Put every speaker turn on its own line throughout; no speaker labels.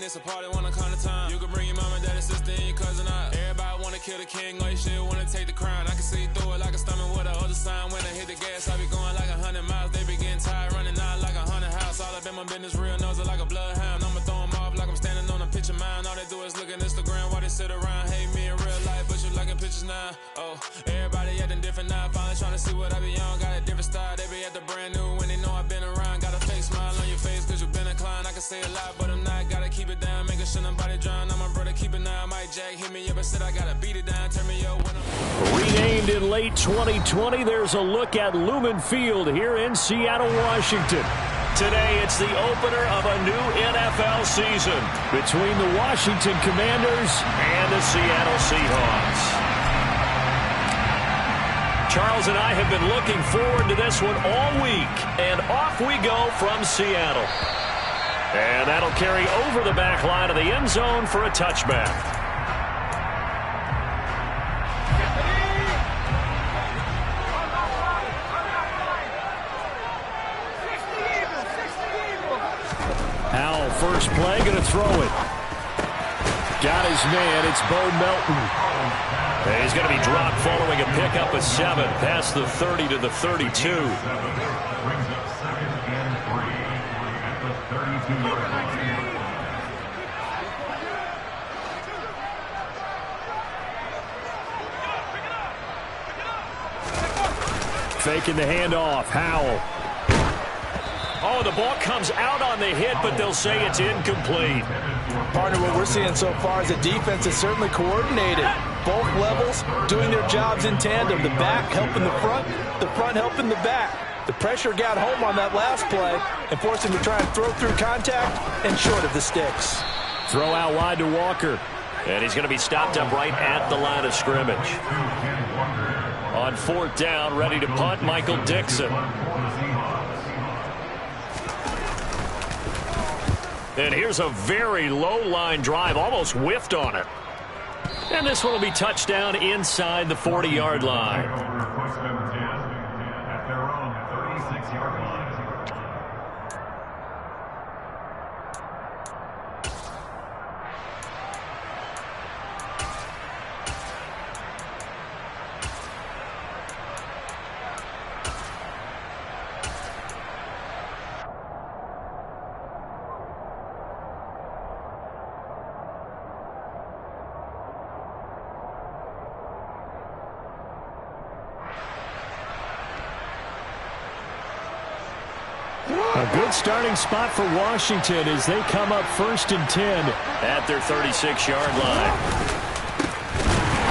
it's a party, wanna come to time. You can bring your mama, daddy, sister, and your cousin out. Everybody wanna kill the king, or you shit wanna take the crown. I can see through it like a stomach with a other sign. When I hit the gas, I be going like 100 miles. They be getting tired, running out like 100 house. All up in my business, real nose it like a bloodhound. I'ma throw them off like I'm standing on a picture mound. All they do is look at Instagram while they sit around. Hate me in real life, but you liking pictures now. Oh, everybody acting different now. Finally trying to see what I be on. Got a different style, they be at the brand new when they know I've been around. Got a fake smile on your face cause you been inclined. I can say a lot, but I'm not. Gotta keep it down, making sure nobody drown. I'm my brother, keep it now. Mike Jack hit me up and said I gotta beat it down. Turn me up when I'm...
Renamed in late 2020, there's a look at Lumen Field here in Seattle, Washington. Today, it's the opener of a new NFL season between the Washington Commanders and the Seattle Seahawks. Charles and I have been looking forward to this one all week, and off we go from Seattle. And that'll carry over the back line of the end zone for a touchback. Howell, first play, going to throw it. Got his man, it's Bo Melton. And he's going to be dropped following a pickup of 7 past the 30 to the 32. Faking the handoff, Howell. Oh, the ball comes out on the hit, but they'll say it's incomplete.
Partner, what we're seeing so far is the defense is certainly coordinated. Both levels doing their jobs in tandem. The back helping the front helping the back. The pressure got home on that last play and forced him to try and throw through contact and short of the sticks.
Throw out wide to Walker. And he's going to be stopped up right at the line of scrimmage. On 4th down, ready to punt, Michael Dixon. And here's a very low-line drive, almost whiffed on it. And this one will be touchdown inside the 40-yard line. A good starting spot for Washington as they come up 1st and 10 at their 36-yard line.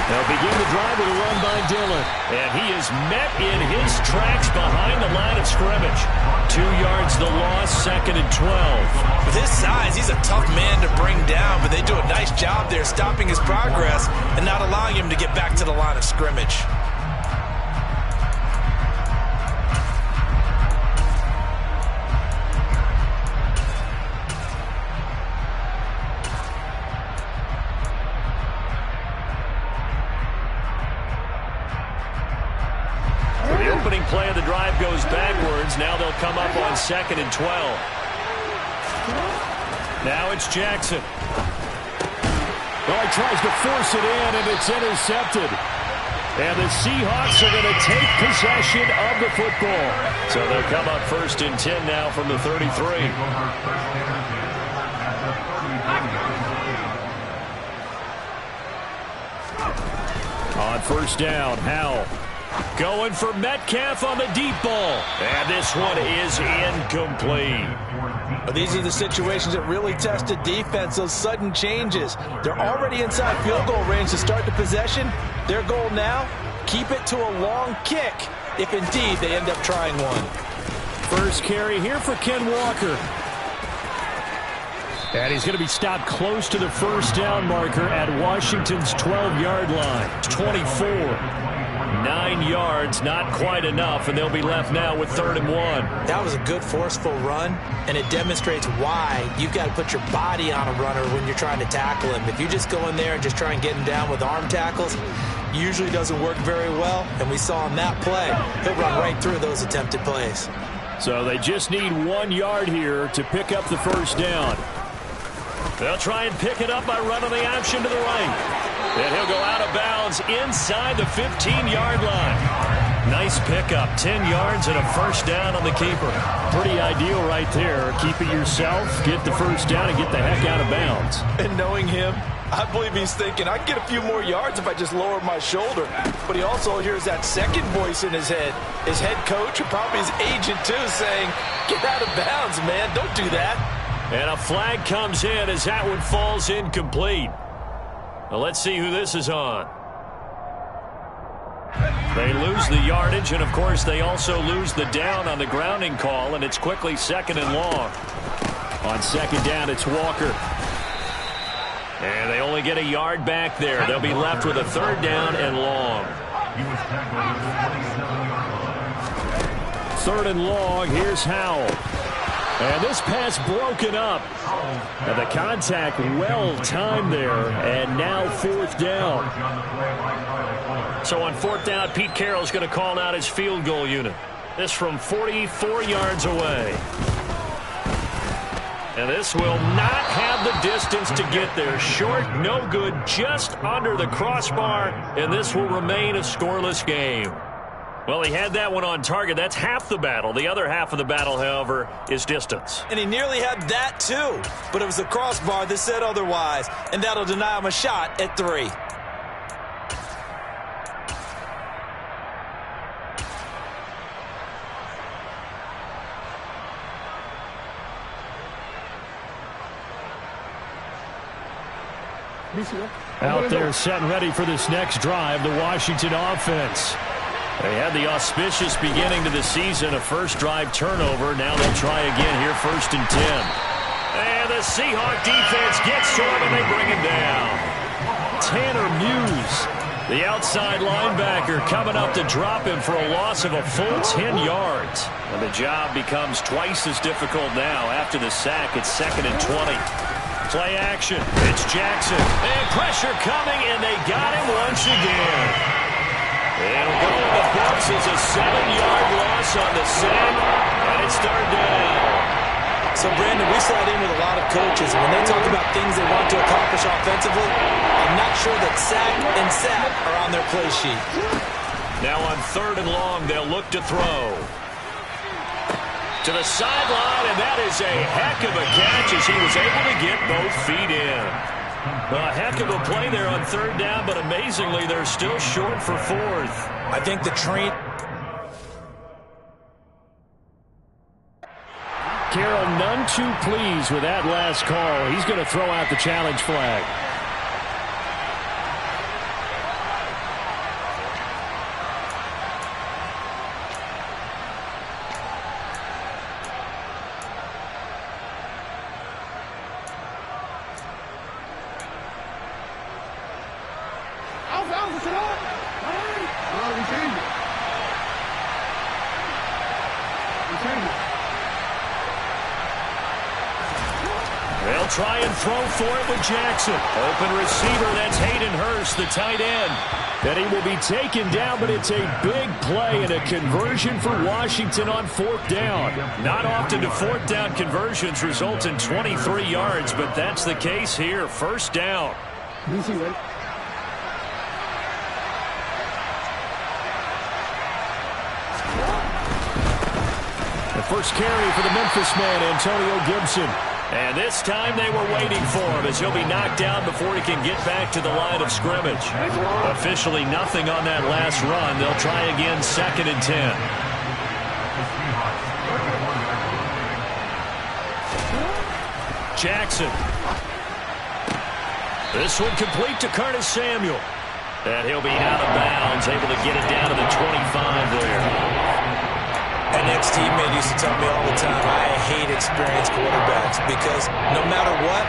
They'll begin the drive with a run by Dillon. And he is met in his tracks behind the line of scrimmage. 2 yards the loss, 2nd and 12.
With his size, he's a tough man to bring down, but they do a nice job there stopping his progress and not allowing him to get back to the line of scrimmage.
Play of the drive goes backwards. Now they'll come up on 2nd and 12. Now it's Jackson. Well, he tries to force it in, and it's intercepted. And the Seahawks are going to take possession of the football. So they'll come up 1st and 10 now from the 33. On 1st down, Howell. Going for Metcalf on the deep ball. And this one is incomplete.
These are the situations that really test a defense, those sudden changes. They're already inside field goal range to start the possession. Their goal now, keep it to a long kick, if indeed they end up trying one.
First carry here for Ken Walker. And he's going to be stopped close to the 1st down marker at Washington's 12-yard line. 24. 9 yards, not quite enough, and they'll be left now with 3rd and 1.
That was a good, forceful run, and it demonstrates why you've got to put your body on a runner when you're trying to tackle him. If you just go in there and just try and get him down with arm tackles, usually doesn't work very well, and we saw on that play, he'll run right through those attempted plays.
So they just need 1 yard here to pick up the 1st down. They'll try and pick it up by running the option to the right. And he'll go out of bounds inside the 15-yard line. Nice pickup, 10 yards and a first down on the keeper. Pretty ideal right there. Keep it yourself, get the first down, and get the heck out of bounds.
And knowing him, I believe he's thinking, I can get a few more yards if I just lower my shoulder. But he also hears that second voice in his head. His head coach and probably his agent, too, saying, get out of bounds, man. Don't do that.
And a flag comes in as that one falls incomplete. Now let's see who this is on. They lose the yardage, and, of course, they also lose the down on the grounding call, and it's quickly second and long. On second down, it's Walker. And they only get a yard back there. They'll be left with a third down and long. Third and long, here's Howell. And this pass broken up. And the contact well timed there. And now fourth down. So on fourth down, Pete Carroll's going to call out his field goal unit. This from 44 yards away. And this will not have the distance to get there. Short, no good, just under the crossbar. And this will remain a scoreless game. Well, he had that one on target. That's half the battle. The other half of the battle, however, is distance.
And he nearly had that, too. But it was the crossbar that said otherwise. And that'll deny him a shot at 3.
Out there setting ready for this next drive, the Washington offense. They had the auspicious beginning to the season, a first drive turnover. Now they'll try again here, 1st and 10. And the Seahawk defense gets to him, and they bring him down. Tanner Muse, the outside linebacker, coming up to drop him for a loss of a full 10 yards. And the job becomes twice as difficult now. After the sack, it's 2nd and 20. Play action. It's Jackson. And pressure coming, and they got him once again. It'll go in the books as a 7-yard loss on the sack, and it's third down.
So, Brandon, we saw it in with a lot of coaches. When they talk about things they want to accomplish offensively, I'm not sure that sack and sack are on their play sheet.
Now on 3rd and long, they'll look to throw. To the sideline, and that is a heck of a catch as he was able to get both feet in. A heck of a play there on 3rd down, but amazingly, they're still short for 4th.
I think the train...
Carroll none too pleased with that last call. He's going to throw out the challenge flag. They'll try and throw for it with Jackson. Open receiver, that's Hayden Hurst, the tight end. And he will be taken down, but it's a big play and a conversion for Washington on 4th down. Not often do 4th down conversions result in 23 yards, but that's the case here. 1st down. The first carry for the Memphis man, Antonio Gibson. And this time they were waiting for him as he'll be knocked down before he can get back to the line of scrimmage. Officially nothing on that last run. They'll try again, 2nd and 10. Jackson. This one complete to Curtis Samuel. And he'll be out of bounds, able to get it down to the 25 there.
An ex-teammate used to tell me all the time, I hate experienced quarterbacks because no matter what,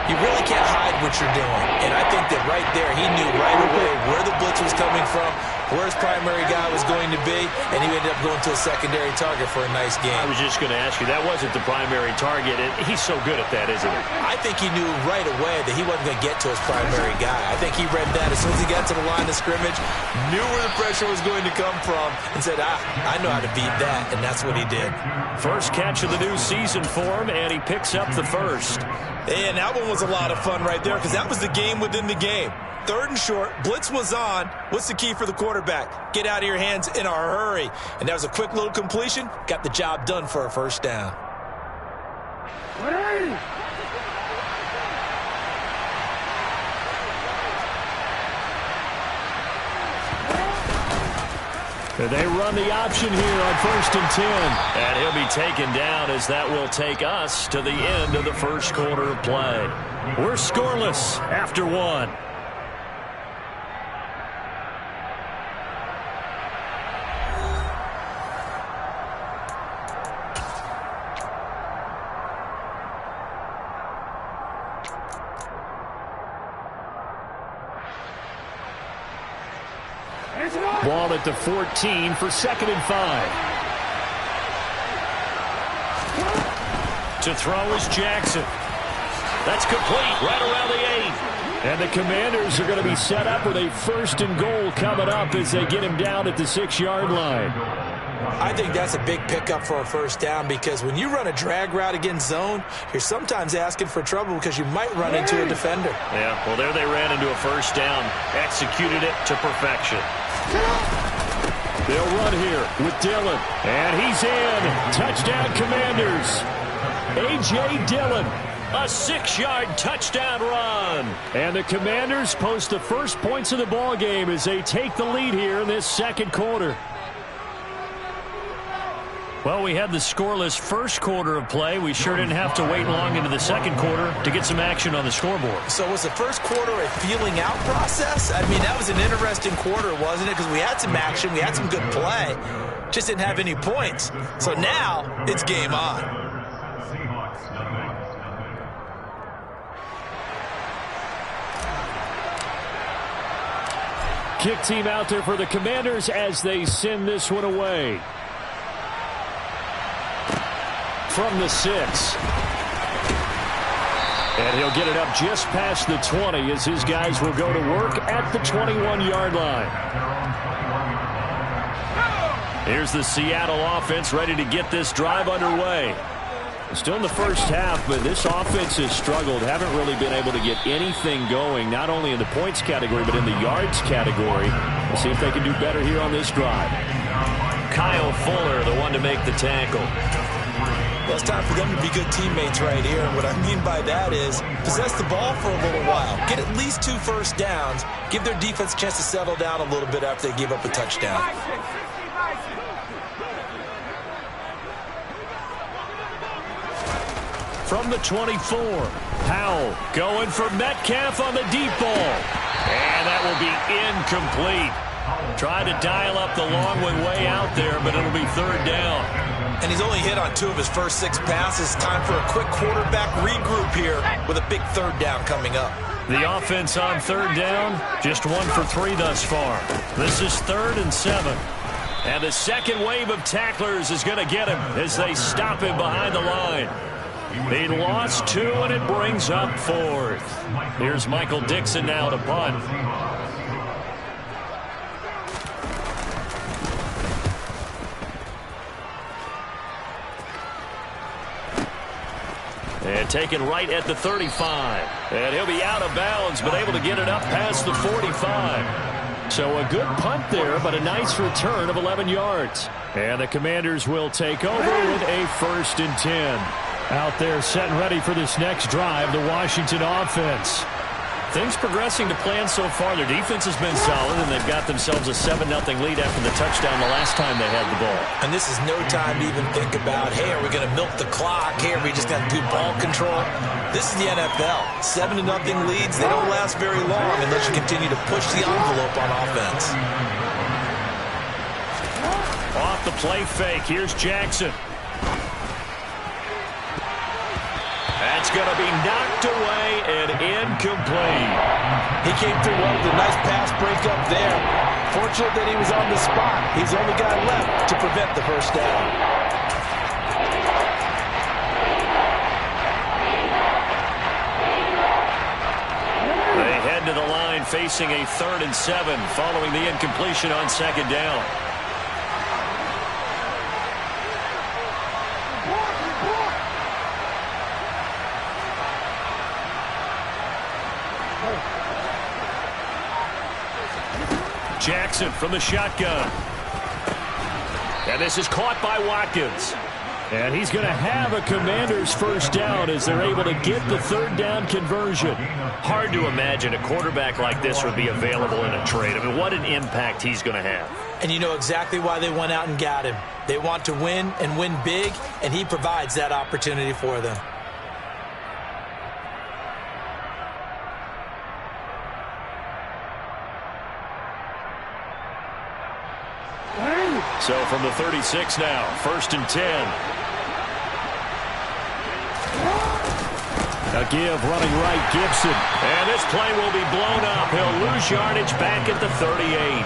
you really can't hide what you're doing. And I think that right there, he knew right away where the blitz was coming from, where his primary guy was going to be, and he ended up going to a secondary target for a nice game.
I was just going to ask you, that wasn't the primary target. He's so good at that, isn't he?
I think he knew right away that he wasn't going to get to his primary guy. I think he read that as soon as he got to the line of scrimmage, knew where the pressure was going to come from, and said, I know how to beat that, and that's what he did.
First catch of the new season for him, and he picks up the first.
And that one was a lot of fun right there because that was the game within the game. 3rd and short, blitz was on. What's the key for the quarterback? Get out of your hands in a hurry. And that was a quick little completion. Got the job done for a first down.
They run the option here on 1st and 10. And he'll be taken down as that will take us to the end of the first quarter of play. We're scoreless after 1. Ball at the 14 for 2nd and 5. To throw is Jackson. That's complete right around the 8. And the Commanders are going to be set up with a 1st and goal coming up as they get him down at the 6-yard line.
I think that's a big pickup for a first down because when you run a drag route against zone, you're sometimes asking for trouble because you might run into a defender.
Yeah, well, there they ran into a first down, executed it to perfection. They'll run here with Dillon, and he's in. Touchdown, Commanders. A.J. Dillon, a 6-yard touchdown run. And the Commanders post the first points of the ball game as they take the lead here in this second quarter. Well, we had the scoreless first quarter of play. We sure didn't have to wait long into the second quarter to get some action on the scoreboard.
So was the first quarter a feeling out process? I mean, that was an interesting quarter, wasn't it? Because we had some action, we had some good play, just didn't have any points. So now it's game on.
Kick team out there for the Commanders as they send this one away. From the 6. And he'll get it up just past the 20 as his guys will go to work at the 21-yard line. Here's the Seattle offense ready to get this drive underway. Still in the first half, but this offense has struggled. Haven't really been able to get anything going, not only in the points category, but in the yards category. We'll see if they can do better here on this drive. Kyle Fuller, the one to make the tackle.
Well, it's time for them to be good teammates right here. And what I mean by that is possess the ball for a little while. Get at least 2 first downs. Give their defense a chance to settle down a little bit after they give up a touchdown.
From the 24, Powell going for Metcalf on the deep ball. And that will be incomplete. Tried to dial up the long one way out there, but it'll be 3rd down.
And he's only hit on 2 of his first 6 passes. Time for a quick quarterback regroup here with a big 3rd down coming up.
The offense on 3rd down, just 1 for 3 thus far. This is 3rd and 7. And the second wave of tacklers is going to get him as they stop him behind the line. They lost 2, and it brings up 4th. Here's Michael Dixon now to punt. And taken right at the 35. And he'll be out of bounds, but able to get it up past the 45. So a good punt there, but a nice return of 11 yards. And the Commanders will take over with a 1st and 10. Out there set and ready for this next drive, the Washington offense. Things progressing to plan so far. Their defense has been solid, and they've got themselves a 7-0 lead after the touchdown the last time they had the ball.
And this is no time to even think about, hey, are we going to milk the clock? Hey, are we just going to do ball control? This is the NFL. 7-0 leads, they don't last very long unless you continue to push the envelope on offense.
Off the play fake, here's Jackson. That's going to be knocked away and incomplete.
He came through well with a nice pass breakup there. Fortunate that he was on the spot. He's the only guy left to prevent the first down.
They head to the line facing a 3rd and 7 following the incompletion on 2nd down. Jackson from the shotgun. And this is caught by Watkins. And he's going to have a Commanders first down as they're able to get the 3rd down conversion. Hard to imagine a quarterback like this would be available in a trade. I mean, what an impact he's going to have.
And you know exactly why they went out and got him. They want to win and win big, and he provides that opportunity for them.
So from the 36 now, 1st and 10. A give, running right, Gibson. And this play will be blown up. He'll lose yardage back at the 38.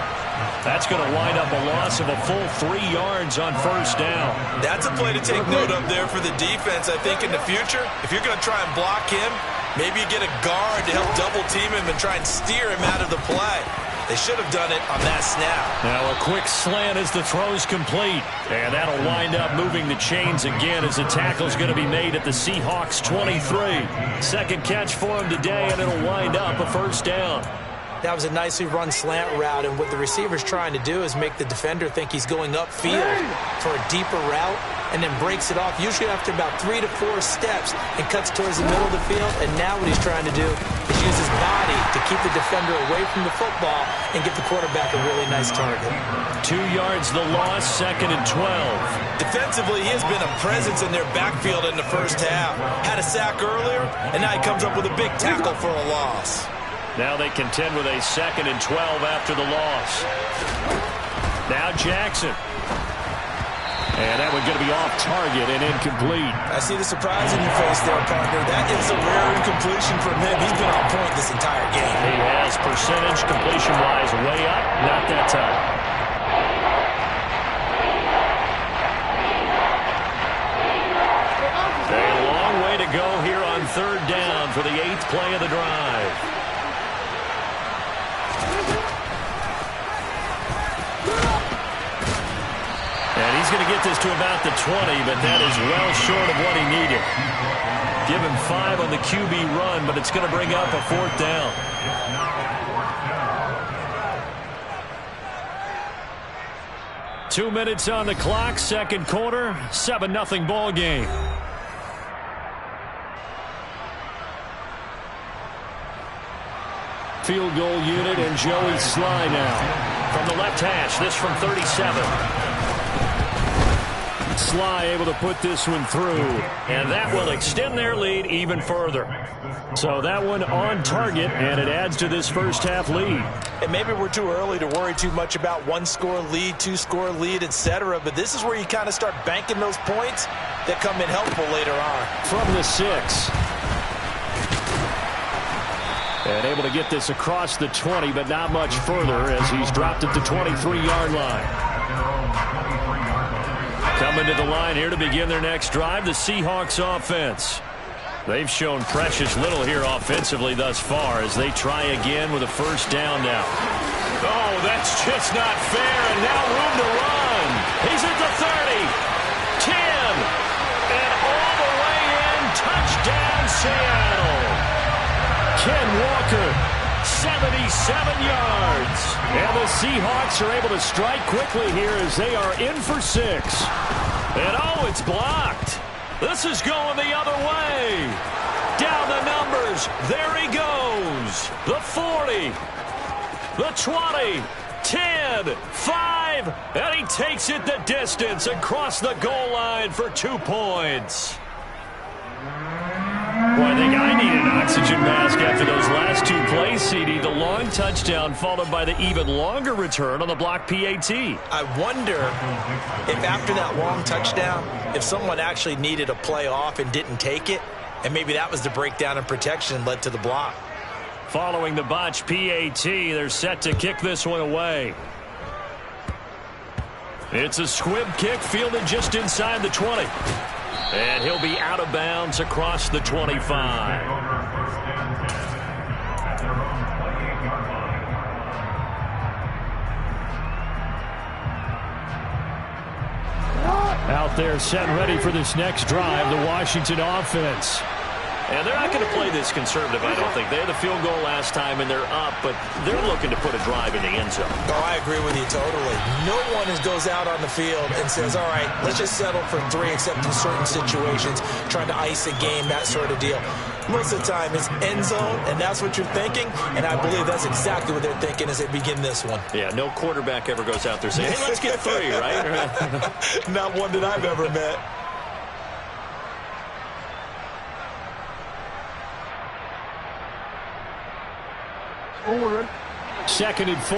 That's going to wind up a loss of a full 3 yards on 1st down.
That's a play to take note of there for the defense, I think, in the future. If you're going to try and block him, maybe you get a guard to help double team him and try and steer him out of the play. They should have done it on that snap.
Now a quick slant as the throw's complete. And that'll wind up moving the chains again as the tackle's going to be made at the Seahawks 23. Second catch for him today, and it'll wind up a first down.
That was a nicely run slant route, and what the receiver's trying to do is make the defender think he's going upfield for a deeper route and then breaks it off, usually after about 3 to 4 steps, and cuts towards the middle of the field. And now what he's trying to do is use his body to keep the defender away from the football and give the quarterback a really nice target.
2 yards the loss, 2nd and 12.
Defensively, he has been a presence in their backfield in the first half. Had a sack earlier, and now he comes up with a big tackle for a loss.
Now they contend with a 2nd and 12 after the loss. Now Jackson. And that one's going to be off target and incomplete.
I see the surprise in your face there, partner. That is a rare incompletion from him. He's been on point this entire game.
He has percentage completion-wise way up. Not that time. A long way to go here on 3rd down for the 8th play of the drive. And he's going to get this to about the 20, but that is well short of what he needed. Give him 5 on the QB run, but it's going to bring up a 4th down. Two minutes on the clock, 2nd quarter, 7-0 ball game. Field goal unit and Joey Sly now. From the left hash, this from 37. Sly able to put this one through, and that will extend their lead even further. So that one on target, and it adds to this first half lead.
And maybe we're too early to worry too much about 1-score lead, 2-score lead, etc. But this is where you kind of start banking those points that come in helpful later on.
From the 6. And able to get this across the 20, but not much further as he's dropped at the 23-yard line. Coming to the line here to begin their next drive, the Seahawks offense. They've shown precious little here offensively thus far as they try again with a first down now. Oh, that's just not fair, and now room to run. He's at the 30, 10, and all the way in, touchdown Seattle. Ken Walker, 77 yards. And the Seahawks are able to strike quickly here as they are in for 6. And oh, it's blocked. This is going the other way. Down the numbers. There he goes. The 40. The 20. 10. 5. And he takes it the distance across the goal line for 2 points. Well, I think I need an oxygen mask after those last 2 plays, CD. The long touchdown followed by the even longer return on the block PAT.
I wonder if after that long touchdown, if someone actually needed a play off and didn't take it, and maybe that was the breakdown in protection and led to the block.
Following the botch PAT, they're set to kick this one away. It's a squib kick fielded just inside the 20. And he'll be out of bounds across the 25. Out there set and ready for this next drive, the Washington offense. And they're not going to play this conservative, I don't think. They had the field goal last time, and they're up, but they're looking to put a drive in the end zone.
Oh, I agree with you totally. No one goes out on the field and says, all right, let's just settle for 3, except in certain situations, trying to ice a game, that sort of deal. Most of the time, it's end zone, and that's what you're thinking, and I believe that's exactly what they're thinking as they begin this one.
Yeah, no quarterback ever goes out there saying, hey, let's get 3, right?
Not one that I've ever met.
Second and 4.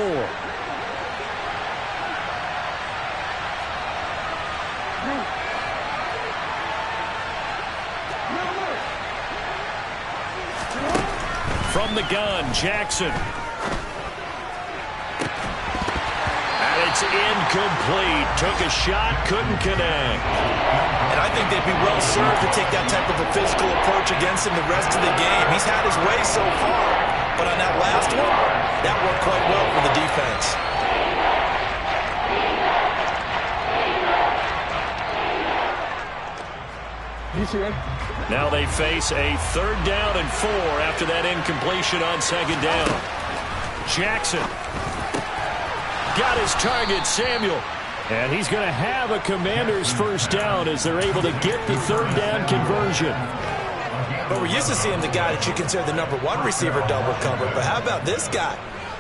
From the gun, Jackson. And it's incomplete. Took a shot, couldn't connect.
And I think they'd be well served to take that type of a physical approach against him the rest of the game. He's had his way so far. But on that last one, that worked quite well for the defense.
Now they face a 3rd down and 4 after that incompletion on 2nd down. Jackson got his target, Samuel. And he's going to have a Commanders 1st down as they're able to get the 3rd down conversion.
But we're used to seeing the guy that you consider the number 1 receiver double covered. But how about this guy?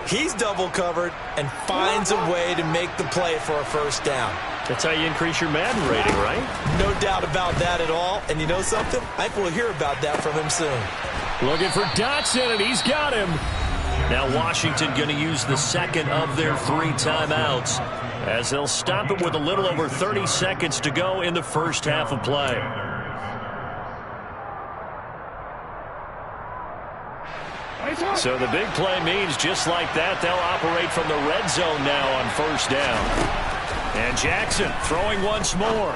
He's double covered and finds a way to make the play for a 1st down.
That's how you increase your Madden rating, right?
No doubt about that at all. And you know something? I think we'll hear about that from him soon.
Looking for Dotson, and he's got him. Now Washington going to use the 2nd of their 3 timeouts as they'll stop it with a little over 30 seconds to go in the first half of play. So the big play means just like that, they'll operate from the red zone now on 1st down. And Jackson throwing once more.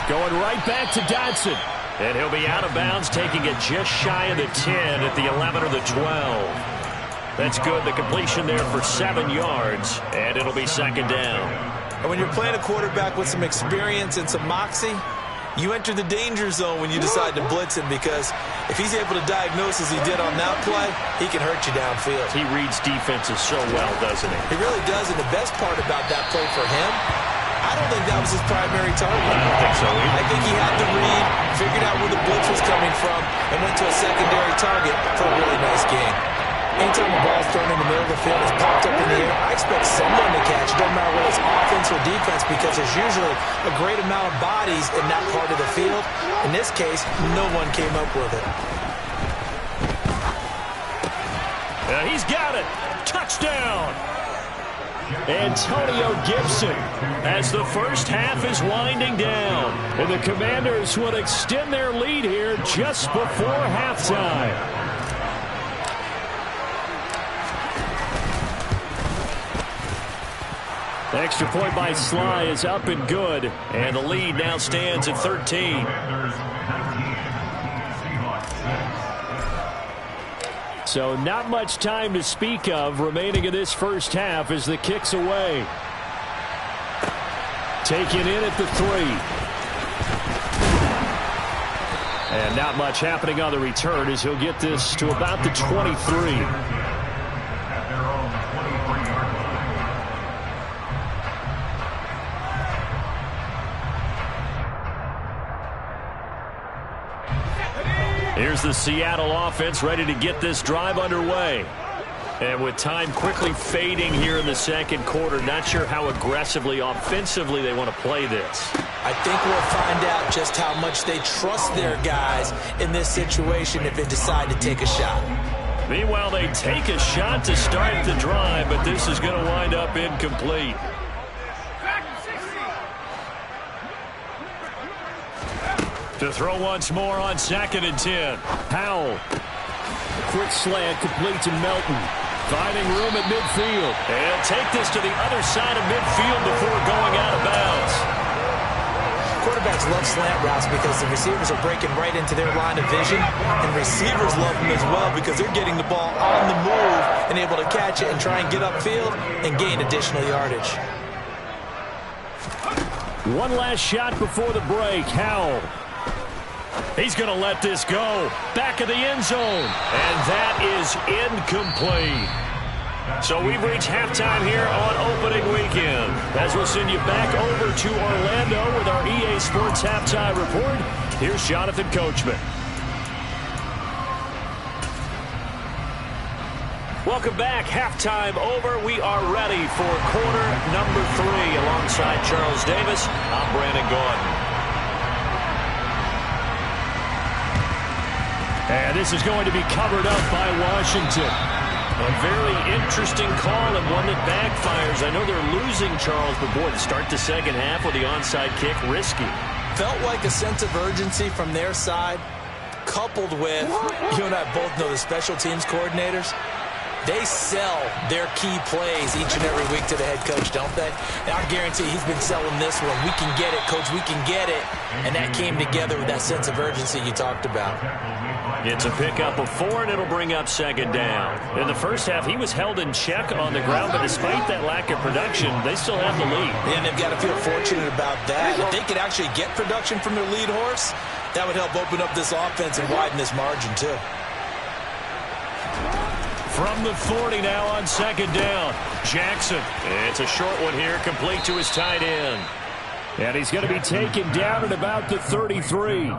Going right back to Dotson. And he'll be out of bounds, taking it just shy of the 10 at the 11 or the 12. That's good. The completion there for 7 yards, and it'll be 2nd down.
And when you're playing a quarterback with some experience and some moxie, you enter the danger zone when you decide to blitz him, because if he's able to diagnose as he did on that play, he can hurt you downfield.
He reads defenses so well, doesn't he?
He really does, and the best part about that play for him, I don't think that was his primary target.
I don't think so either.
I think he had to read, figured out where the blitz was coming from, and went to a secondary target for a really nice game. Anytime the ball's thrown in the middle of the field, it's popped up in the air, I expect someone to catch. It doesn't matter whether it's offense or defense, because there's usually a great amount of bodies in that part of the field. In this case, no one came up with it.
He's got it. Touchdown. Antonio Gibson as the first half is winding down. And the Commanders will extend their lead here just before halftime. The extra point by Sly is up and good, and the lead now stands at 13. So not much time to speak of remaining in this first half as the kick's away. Taken in at the 3. And not much happening on the return as he'll get this to about the 23. Here's the Seattle offense ready to get this drive underway. And with time quickly fading here in the second quarter, not sure how aggressively, offensively they want to play this.
I think we'll find out just how much they trust their guys in this situation if they decide to take a shot.
Meanwhile, they take a shot to start the drive, but this is going to wind up incomplete. To throw once more on 2nd and 10. Powell quick slant complete to Melton. Finding room at midfield. And he'll take this to the other side of midfield before going out of bounds.
Quarterbacks love slant routes because the receivers are breaking right into their line of vision, and receivers love them as well because they're getting the ball on the move and able to catch it and try and get upfield and gain additional yardage.
One last shot before the break. Howell. He's going to let this go. Back of the end zone. And that is incomplete. So we've reached halftime here on opening weekend. As we'll send you back over to Orlando with our EA Sports Halftime Report. Here's Jonathan Coachman. Welcome back. Halftime over. We are ready for quarter number 3. Alongside Charles Davis, I'm Brandon Gaudin. And this is going to be covered up by Washington. A very interesting call and one that backfires. I know they're losing, Charles, but boy, to start the second half with the onside kick, risky.
Felt like a sense of urgency from their side, coupled with, you and I both know the special teams coordinators. They sell their key plays each and every week to the head coach, don't they? And I guarantee he's been selling this one. We can get it, coach, we can get it. And that came together with that sense of urgency you talked about.
It's a pickup of 4, and it'll bring up second down. In the first half, he was held in check on the ground, but despite that lack of production, they still have the lead.
And they've got to feel fortunate about that. If they could actually get production from their lead horse, that would help open up this offense and widen this margin, too.
From the 40 now on second down. Jackson. It's a short one here, complete to his tight end. And he's going to be taken down at about the 33.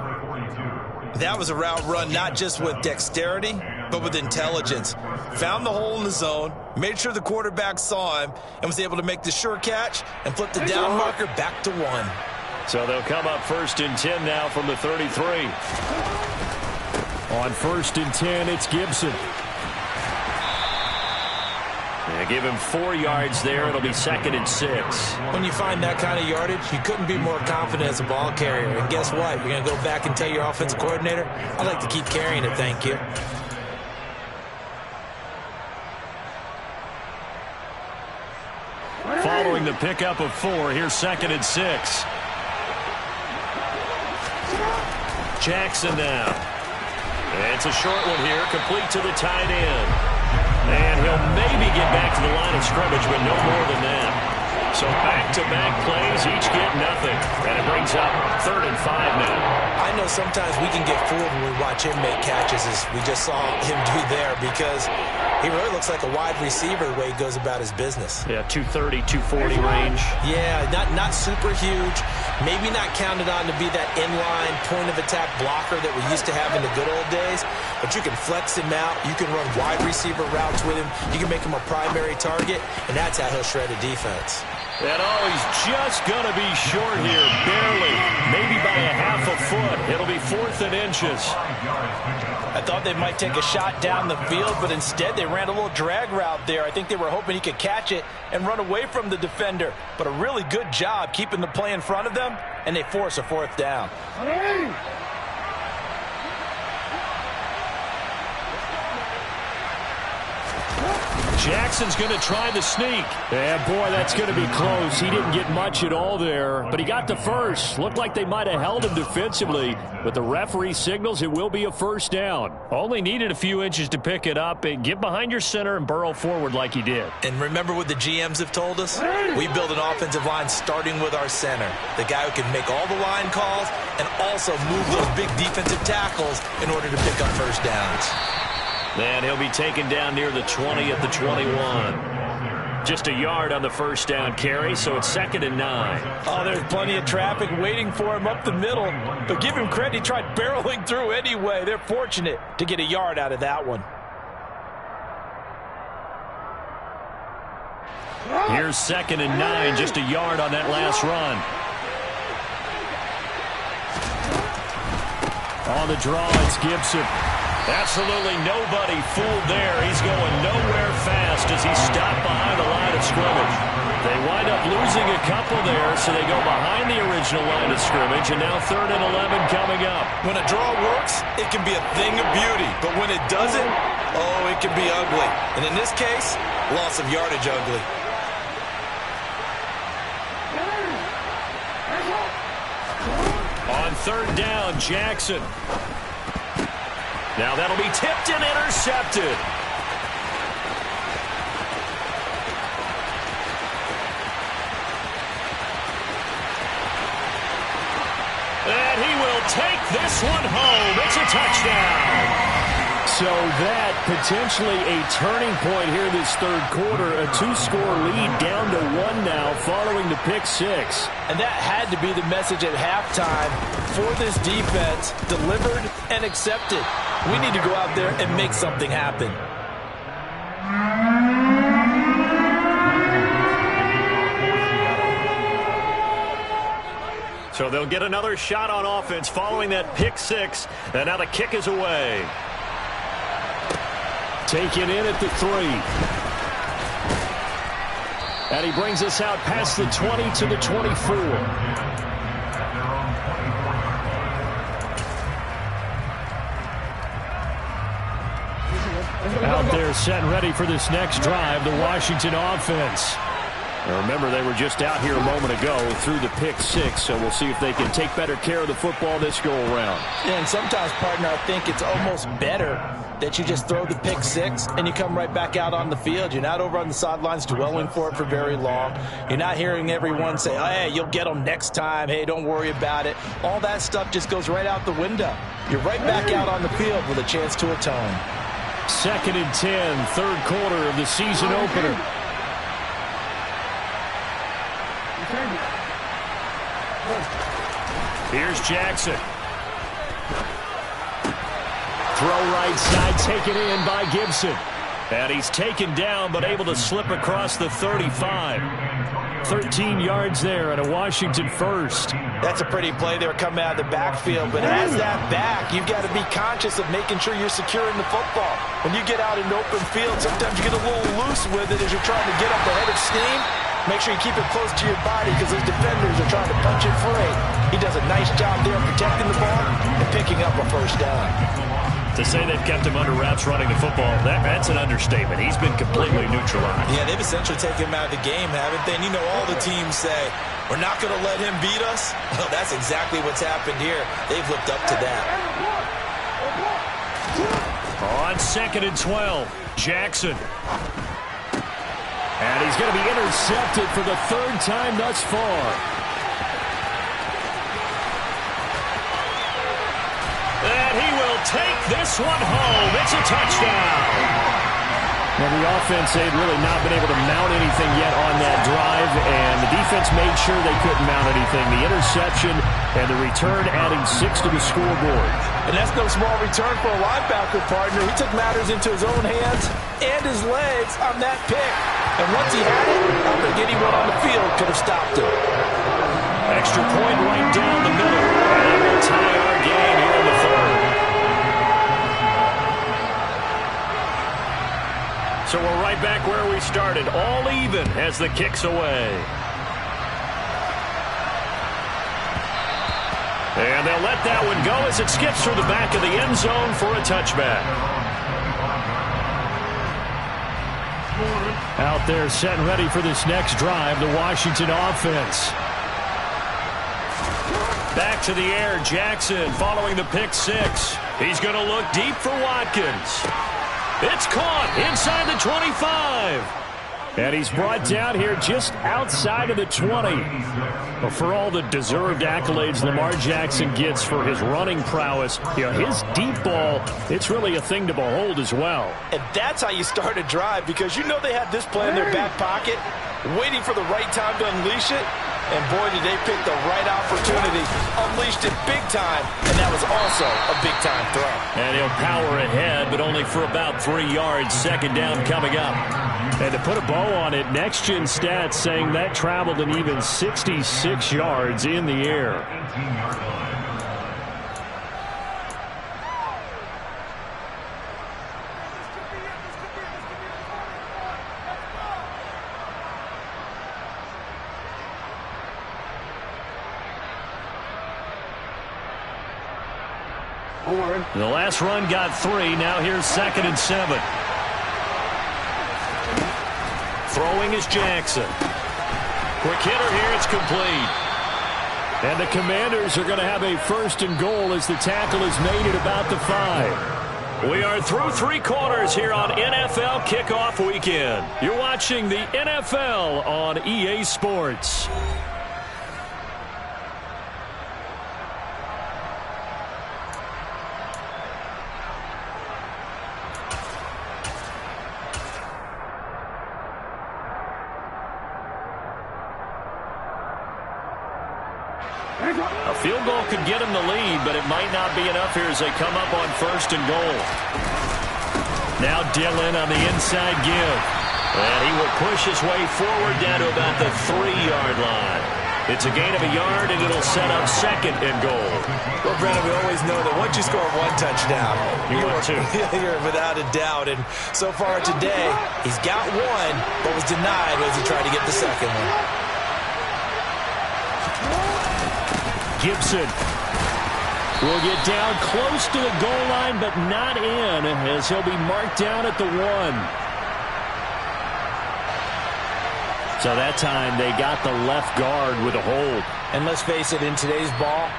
That was a route run not just with dexterity, but with intelligence. Found the hole in the zone, made sure the quarterback saw him, and was able to make the sure catch and flip the down marker back to 1.
So they'll come up 1st and 10 now from the 33. On 1st and 10, it's Gibson. They give him 4 yards there. It'll be 2nd and 6.
When you find that kind of yardage, you couldn't be more confident as a ball carrier. And guess what? You're going to go back and tell your offensive coordinator, I'd like to keep carrying it, thank you.
Following the pickup of 4, here's 2nd and 6. Jackson now. It's a short one here, complete to the tight end. And he'll maybe get back to the line of scrimmage, but no more than that. So back-to-back plays, each get nothing. And it brings up 3rd and 5 now.
I know sometimes we can get fooled when we watch him make catches, as we just saw him do there, because he really looks like a wide receiver the way he goes about his business.
Yeah, 230, 240 range.
Yeah, not super huge. Maybe not counted on to be that inline point-of-attack blocker that we used to have in the good old days, but you can flex him out. You can run wide receiver routes with him. You can make him a primary target, and that's how he'll shred a defense.
And he's just going to be short here, barely, maybe by a half a foot. It'll be 4th and inches.
I thought they might take a shot down the field, but instead they ran a little drag route there. I think they were hoping he could catch it and run away from the defender. But a really good job keeping the play in front of them, and they force a 4th down.
Jackson's going to try the sneak. And boy, that's going to be close. He didn't get much at all there, but he got the first. Looked like they might have held him defensively, but the referee signals it will be a 1st down. Only needed a few inches to pick it up and get behind your center and burrow forward like he did.
And remember what the GMs have told us? We build an offensive line starting with our center, the guy who can make all the line calls and also move those big defensive tackles in order to pick up 1st downs.
Then he'll be taken down near the 20 at the 21. Just a yard on the 1st down carry, so it's 2nd and 9.
Oh, there's plenty of traffic waiting for him up the middle. But give him credit, he tried barreling through anyway. They're fortunate to get a yard out of that one.
Here's 2nd and 9, just a yard on that last run. On the draw, it's Gibson. Absolutely nobody fooled there. He's going nowhere fast as he's stopped behind the line of scrimmage. They wind up losing a couple there, so they go behind the original line of scrimmage, and now 3rd and 11 coming up.
When a draw works, it can be a thing of beauty. But when it doesn't, oh, it can be ugly. And in this case, loss of yardage ugly.
On third down, Jackson. Now that'll be tipped and intercepted. And he will take this one home. It's a touchdown. So that potentially a turning point here this third quarter. A 2-score lead down to 1 now following the pick six.
And that had to be the message at halftime for this defense. Delivered and accepted. We need to go out there and make something happen.
So they'll get another shot on offense following that pick six. And now the kick is away. Taken in at the 3. And he brings us out past the 20 to the 24. Out there set and ready for this next drive, the Washington offense. Now remember, they were just out here a moment ago through the pick six, so we'll see if they can take better care of the football this go-around.
Yeah, and sometimes, partner, I think it's almost better that you just throw the pick six and you come right back out on the field. You're not over on the sidelines dwelling for it for very long. You're not hearing everyone say, oh, hey, you'll get them next time. Hey, don't worry about it. All that stuff just goes right out the window. You're right back out on the field with a chance to atone.
2nd and 10, third quarter of the season opener. Here's Jackson. Throw right side, taken in by Gibson. And he's taken down, but able to slip across the 35. 13 yards there and a Washington first.
That's a pretty play there coming out of the backfield, but as that back, you've got to be conscious of making sure you're securing the football. When you get out in open field, sometimes you get a little loose with it as you're trying to get up the head of steam. Make sure you keep it close to your body because those defenders are trying to punch it free. He does a nice job there protecting the ball and picking up a first down.
To say they've kept him under wraps running the football, that's an understatement. He's been completely neutralized.
Yeah, they've essentially taken him out of the game, haven't they? And you know all the teams say, we're not going to let him beat us. Well, that's exactly what's happened here. They've lived up to that.
On 2nd and 12, Jackson. And he's going to be intercepted for the 3rd time thus far. And he will take this one home. It's a touchdown. Well, the offense, they'd really not been able to mount anything yet on that drive, and the defense made sure they couldn't mount anything. The interception and the return adding 6 to the scoreboard.
And that's no small return for a linebacker, partner. He took matters into his own hands and his legs on that pick. And once he had it, I don't think anyone on the field could have stopped him.
Extra point right down the middle. And it will tie our game here in the 3rd. So we're right back where we started, all even as the kick's away. And they'll let that one go as it skips through the back of the end zone for a touchback. Out there set and ready for this next drive, the Washington offense. Back to the air, Jackson following the pick six. He's going to look deep for Watkins. It's caught inside the 25. And he's brought down here just outside of the 20. But for all the deserved accolades Lamar Jackson gets for his running prowess, you know, his deep ball, it's really a thing to behold as well.
And that's how you start a drive, because you know they had this play in their back pocket, waiting for the right time to unleash it. And boy, did they pick the right opportunity. Unleashed it big time, and that was also a big-time throw.
And he'll power ahead, but only for about 3 yards. 2nd down coming up. And to put a bow on it, Next Gen Stats saying that traveled an even 66 yards in the air. The last run got 3. Now here's 2nd and 7. Throwing is Jackson. Quick hitter here. It's complete. And the Commanders are going to have a 1st and goal as the tackle is made at about the 5. We are through 3 quarters here on NFL Kickoff Weekend. You're watching the NFL on EA Sports. A field goal could get him the lead, but it might not be enough here as they come up on 1st and goal. Now Dillon on the inside give. And he will push his way forward down to about the 3-yard line. It's a gain of a yard, and it'll set up 2nd and goal.
Well, Brandon, we always know that once you score 1 touchdown,
you're
without a doubt. And so far today, he's got 1, but was denied as he tried to get the 2nd one.
Gibson will get down close to the goal line, but not in, as he'll be marked down at the 1. So that time they got the left guard with a hold.
And let's face it, in today's ball,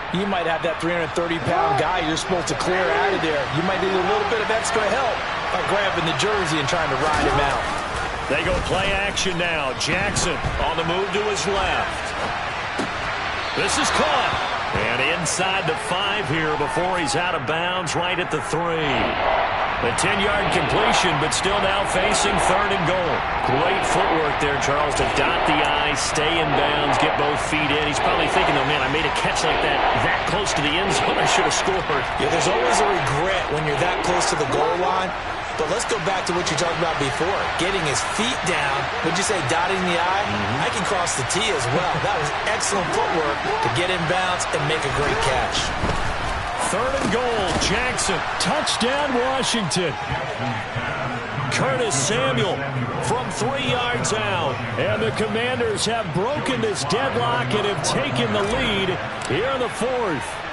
you might have that 330-pound guy you're supposed to clear out of there. You might need a little bit of extra help by grabbing the jersey and trying to ride him out.
They go play action now. Jackson on the move to his left. This is caught. And inside the 5 here before he's out of bounds right at the 3. A 10-yard completion, but still now facing 3rd and goal. Great footwork there, Charles, to dot the I, stay in bounds, get both feet in. He's probably thinking, oh, man, I made a catch like that close to the end zone. I should have scored.
Yeah, there's always a regret when you're that close to the goal line. But let's go back to what you talked about before. Getting his feet down. Would you say dotting the I? I can cross the T as well. That was excellent footwork to get in bounds and make a great catch.
3rd and goal. Jackson. Touchdown, Washington. Curtis Samuel from 3 yards out. And the Commanders have broken this deadlock and have taken the lead here in the 4th.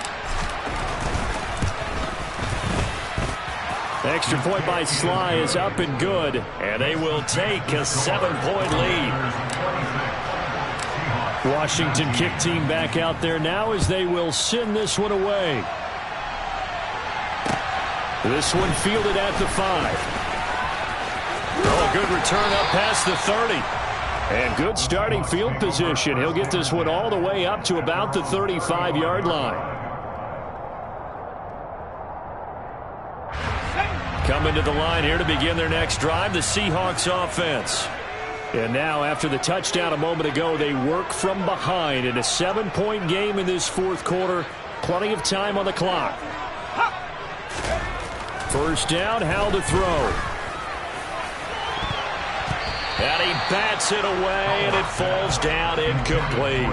Extra point by Sly is up and good, and they will take a 7-point lead. Washington kick team back out there now as they will send this one away. This one fielded at the 5. Oh, good return up past the 30. And good starting field position. He'll get this one all the way up to about the 35-yard line. Coming to the line here to begin their next drive, the Seahawks offense. And now, after the touchdown a moment ago, they work from behind in a 7-point game in this 4th quarter. Plenty of time on the clock. 1st down, Howell to throw. And he bats it away, and it falls down incomplete.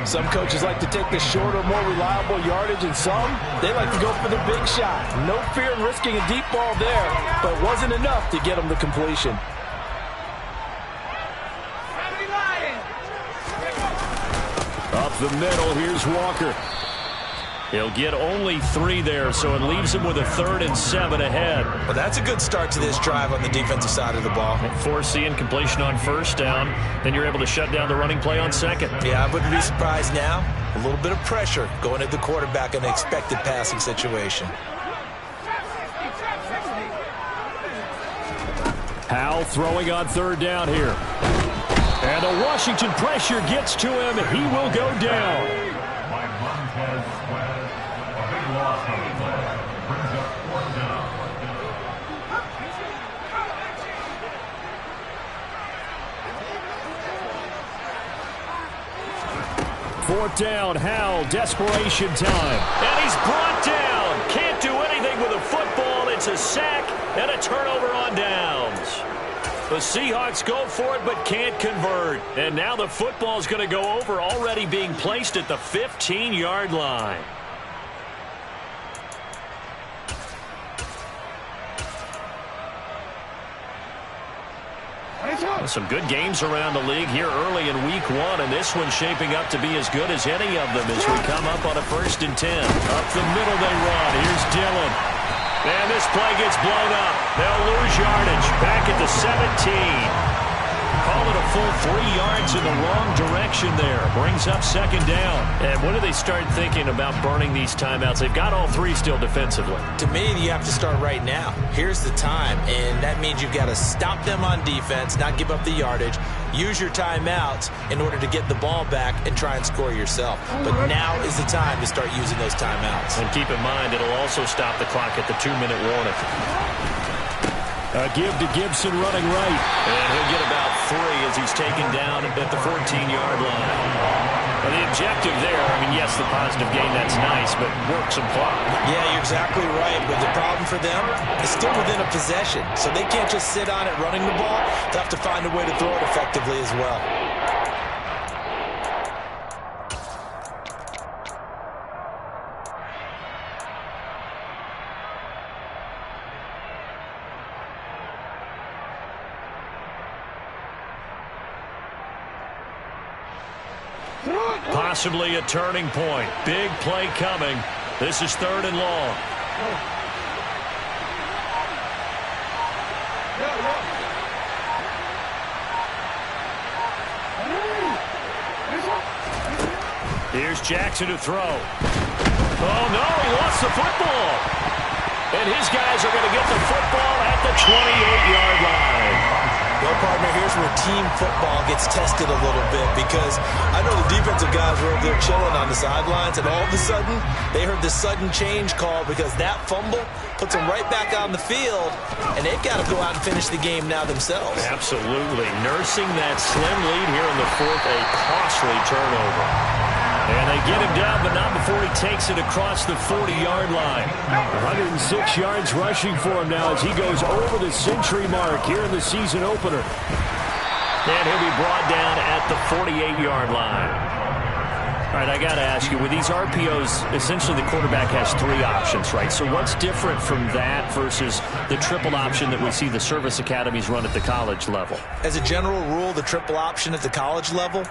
Some coaches like to take the shorter, more reliable yardage, and some, they like to go for the big shot. No fear in risking a deep ball there, but it wasn't enough to get them the completion.
Up the middle, here's Walker. He'll get only 3 there, so it leaves him with a 3rd and 7 ahead.
Well, that's a good start to this drive on the defensive side of the ball.
Force the incompletion on 1st down, then you're able to shut down the running play on 2nd.
Yeah, I wouldn't be surprised now. A little bit of pressure going at the quarterback in an expected passing situation.
Howell throwing on 3rd down here. And the Washington pressure gets to him. He will go down. Fourth down, Howell, desperation time. And he's brought down. Can't do anything with a football. It's a sack and a turnover on downs. The Seahawks go for it but can't convert. And now the football's going to go over, already being placed at the 15-yard line. Some good games around the league here early in week 1, and this one's shaping up to be as good as any of them as we come up on a 1st and 10. Up the middle they run. Here's Dillon. And this play gets blown up. They'll lose yardage. Back at the 17. Call it a full 3 yards in the wrong direction there. Brings up 2nd down. And when do they start thinking about burning these timeouts? They've got all 3 still defensively.
To me, you have to start right now. Here's the time, and that means you've got to stop them on defense, not give up the yardage, use your timeouts in order to get the ball back and try and score yourself. But now is the time to start using those timeouts.
And keep in mind, it'll also stop the clock at the 2-minute warning. A give to Gibson running right. And he'll get about 3 as he's taken down at the 14-yard line. And the objective there, I mean, yes, the positive gain, that's nice, but work some clock.
Yeah, you're exactly right. But the problem for them is still within a possession. So they can't just sit on it running the ball. They have to find a way to throw it effectively as well.
Possibly a turning point. Big play coming. This is 3rd and long. Here's Jackson to throw. Oh, no, he lost the football. And his guys are going to get the football at the 28-yard line.
Well, partner, here's where team football gets tested a little bit because I know the defensive guys were over there chilling on the sidelines, and all of a sudden they heard this sudden change call because that fumble puts them right back on the field, and they've got to go out and finish the game now themselves.
Absolutely. Nursing that slim lead here in the 4th, a costly turnover. And they get him down, but not before he takes it across the 40-yard line. 106 yards rushing for him now as he goes over the century mark here in the season opener. And he'll be brought down at the 48-yard line. All right, I got to ask you, with these RPOs, essentially the quarterback has 3 options, right? So what's different from that versus the triple option that we see the service academies run at the college level?
As a general rule, the triple option at the college level,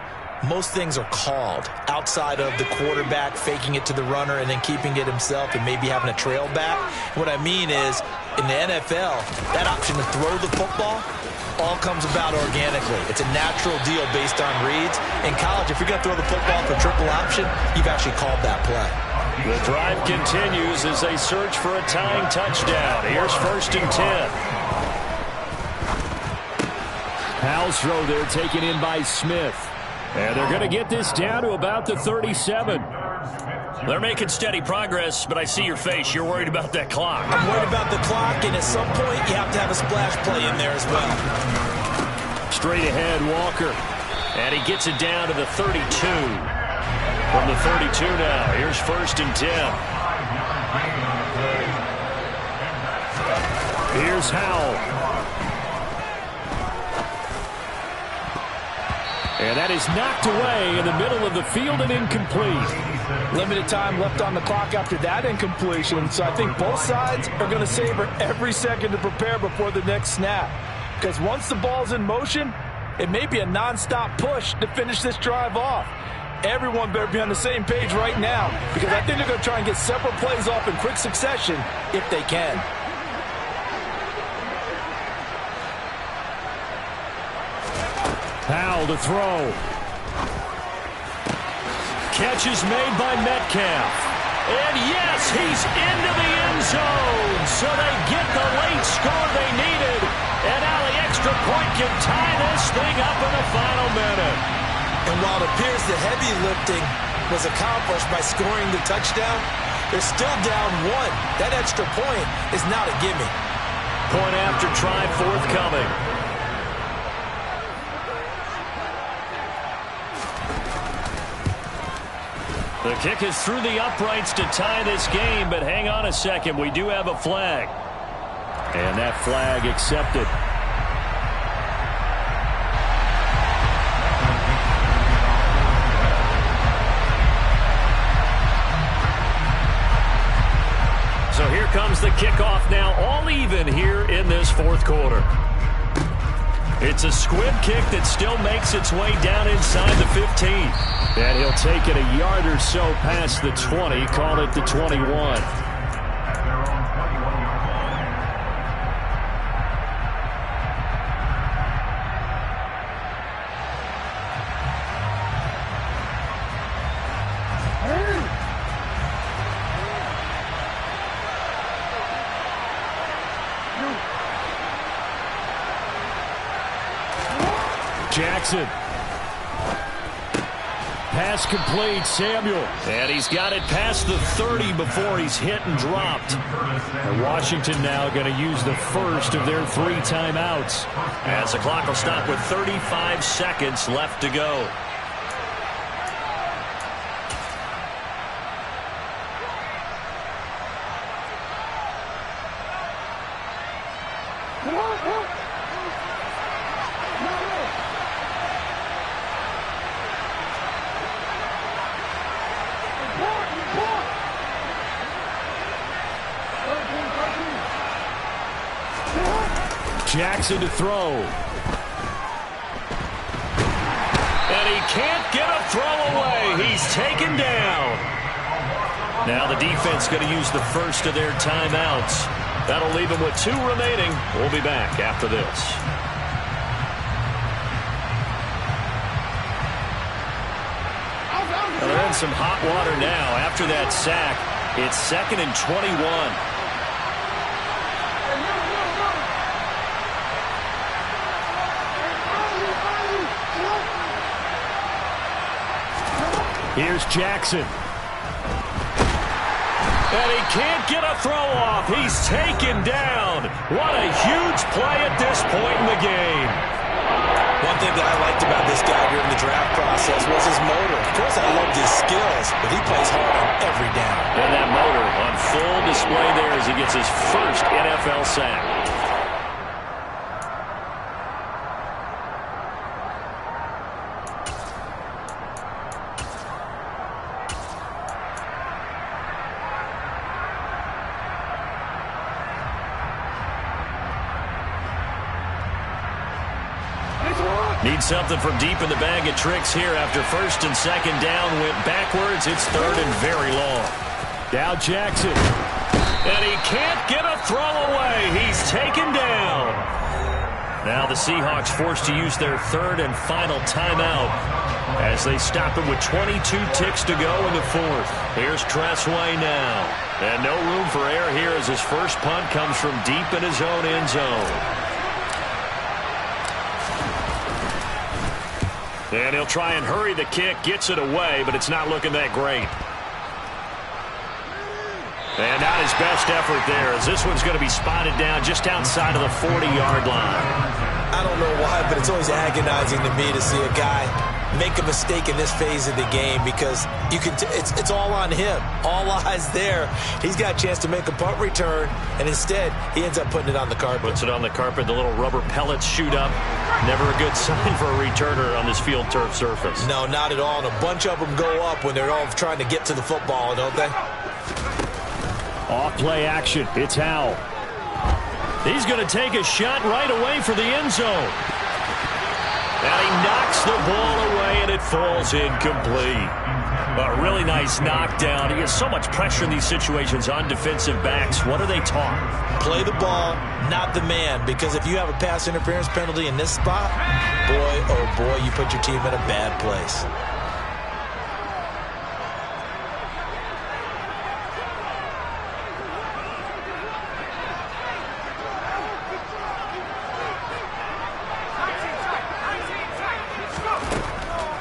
most things are called outside of the quarterback faking it to the runner and then keeping it himself and maybe having a trail back. What I mean is, in the NFL, that option to throw the football all comes about organically. It's a natural deal based on reads. In college, if you're going to throw the football for triple option, you've actually called that play.
The drive continues as they search for a tying touchdown. Here's 1st and 10. Powell's throw there taken in by Smith. And they're going to get this down to about the 37. They're making steady progress, but I see your face. You're worried about that clock.
I'm worried about the clock, and at some point, you have to have a splash play in there as well.
Straight ahead, Walker. And he gets it down to the 32. From the 32 now, here's 1st and 10. Here's Howell. And that is knocked away in the middle of the field and incomplete.
Limited time left on the clock after that incompletion, so I think both sides are going to savor every second to prepare before the next snap. Because once the ball's in motion, it may be a nonstop push to finish this drive off. Everyone better be on the same page right now because I think they're going to try and get several plays off in quick succession if they can.
Powell to throw. Catch is made by Metcalf. And yes, he's into the end zone. So they get the late score they needed. And now the extra point can tie this thing up in the final minute.
And while it appears the heavy lifting was accomplished by scoring the touchdown, they're still down 1. That extra point is not a gimme.
Point after try forthcoming. The kick is through the uprights to tie this game, but hang on a second. We do have a flag. And that flag accepted. So here comes the kickoff now, all even here in this 4th quarter. It's a squib kick that still makes its way down inside the 15. And he'll take it a yard or so past the 20, call it the 21. Jackson. Pass complete, Samuel. And he's got it past the 30 before he's hit and dropped. And Washington now going to use the first of their 3 timeouts, as the clock will stop with 35 seconds left to go. Jackson to throw. And he can't get a throw away. He's taken down. Now the defense going to use the first of their timeouts. That'll leave them with 2 remaining. We'll be back after this. Well, they're in some hot water now. After that sack, it's 2nd and 21. Here's Jackson. And he can't get a throw off. He's taken down. What a huge play at this point in the game.
One thing that I liked about this guy during the draft process was his motor. Of course, I loved his skills, but he plays hard on every down.
And that motor on full display there as he gets his first NFL sack. Need something from deep in the bag of tricks here after 1st and 2nd down. Went backwards. It's 3rd and very long. Now Jackson. And he can't get a throw away. He's taken down. Now the Seahawks forced to use their 3rd and final timeout as they stop it with 22 ticks to go in the 4th. Here's Tressway now. And no room for error here as his first punt comes from deep in his own end zone. And he'll try and hurry the kick, gets it away, but it's not looking that great. And not his best effort there, as this one's going to be spotted down just outside of the 40-yard line.
I don't know why, but it's always agonizing to me to see a guy make a mistake in this phase of the game, because you can it's all on him. All eyes there. He's got a chance to make a punt return, and instead he ends up putting it on the carpet.
Puts it on the carpet. The little rubber pellets shoot up. Never a good sign for a returner on this field turf surface.
No, not at all. And a bunch of them go up when they're all trying to get to the football, don't they?
Off play action. It's Howell. He's going to take a shot right away for the end zone. And he knocks the ball away, and it falls incomplete. A really nice knockdown. He has so much pressure in these situations on defensive backs. What are they taught?
Play the ball, not the man. Because if you have a pass interference penalty in this spot, boy, oh boy, you put your team in a bad place.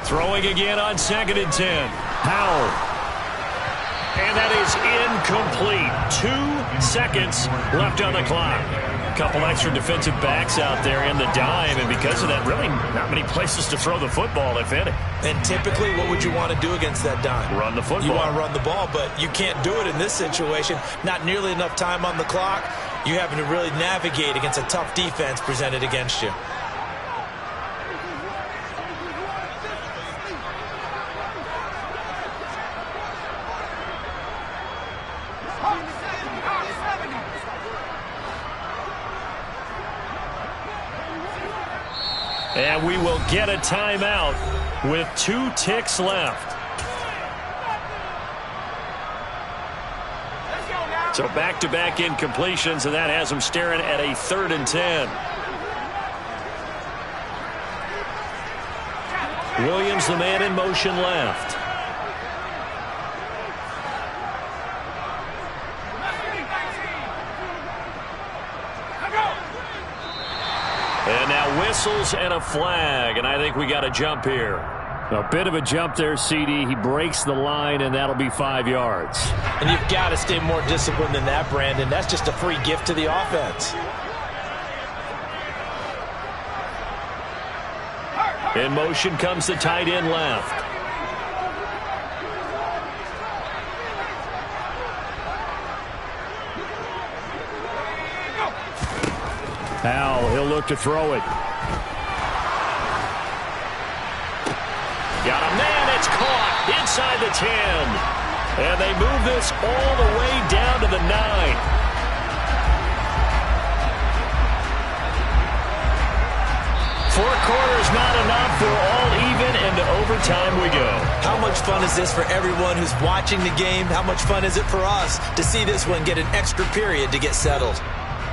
Throwing again on 2nd and 10. Howell. And that is incomplete. 2 seconds left on the clock. A couple extra defensive backs out there in the dime, and because of that, really not many places to throw the football, if any.
And typically, what would you want to do against that dime?
Run the football.
You want to run the ball, but you can't do it in this situation. Not nearly enough time on the clock. You're having to really navigate against a tough defense presented against you.
And we will get a timeout with 2 ticks left. So back-to-back incompletions, and that has them staring at a 3rd and 10. Williams, the man in motion left. And now whistles and a flag, and I think we got a jump here. A bit of a jump there, CD. He breaks the line, and that'll be 5 yards.
And you've got to stay more disciplined than that, Brandon. That's just a free gift to the offense.
In motion comes the tight end left. Powell, he'll look to throw it. Got a man, it's caught inside the 10. And they move this all the way down to the 9. Four quarters not enough. We're all even, and to overtime we go.
How much fun is this for everyone who's watching the game? How much fun is it for us to see this one get an extra period to get settled?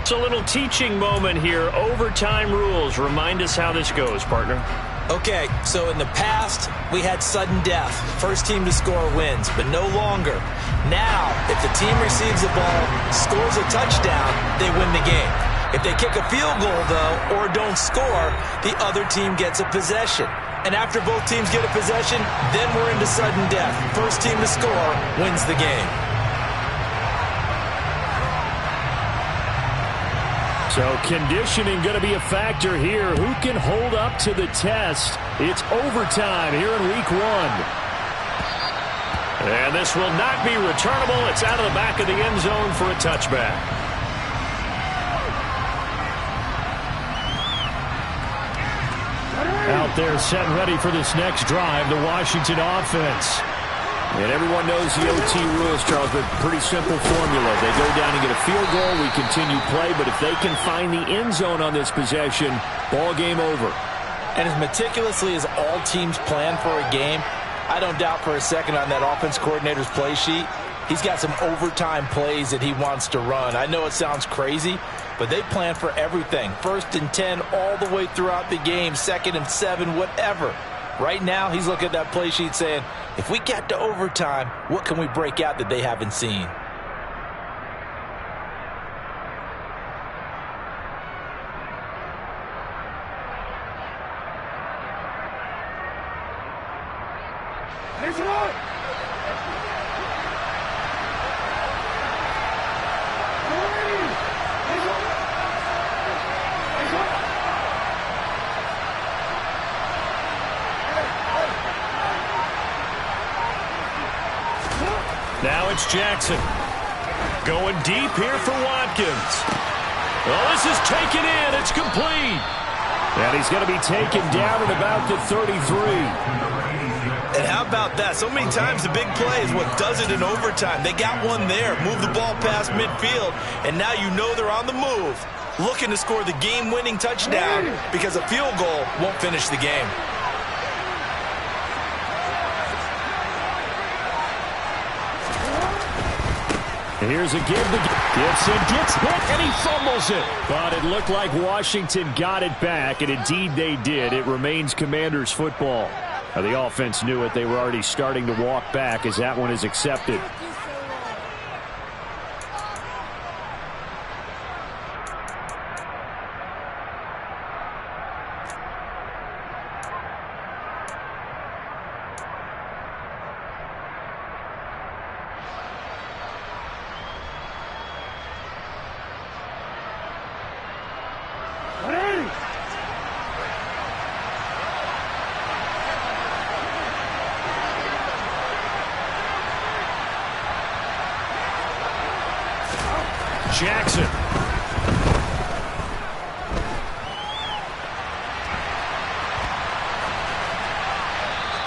It's a little teaching moment here. Overtime rules. Remind us how this goes, partner.
Okay, so in the past, we had sudden death. First team to score wins, but no longer. Now, if the team receives the ball, scores a touchdown, they win the game. If they kick a field goal, though, or don't score, the other team gets a possession. And after both teams get a possession, then we're into sudden death. First team to score wins the game.
So conditioning going to be a factor here. Who can hold up to the test? It's overtime here in week 1. And this will not be returnable. It's out of the back of the end zone for a touchback. Out there set and ready for this next drive, the Washington offense.
And everyone knows the OT rules, Charles, but pretty simple formula. They go down and get a field goal, we continue play, but if they can find the end zone on this possession, ball game over.
And as meticulously as all teams plan for a game, I don't doubt for a second on that offense coordinator's play sheet, he's got some overtime plays that he wants to run. I know it sounds crazy, but they plan for everything. 1st and 10 all the way throughout the game, 2nd and 7, whatever. Right now, he's looking at that play sheet saying, if we get to overtime, what can we break out that they haven't seen?
Now it's Jackson. Going deep here for Watkins. Oh, this is taken in. It's complete. And he's going to be taken down at about the 33.
And how about that? So many times the big play is what does it in overtime. They got one there, move the ball past midfield, and now you know they're on the move, looking to score the game-winning touchdown because a field goal won't finish the game.
Here's a give to Gibson, gets hit, and he fumbles it. But it looked like Washington got it back, and indeed they did. It remains Commanders football. Now, the offense knew it. They were already starting to walk back as that one is accepted. Jackson.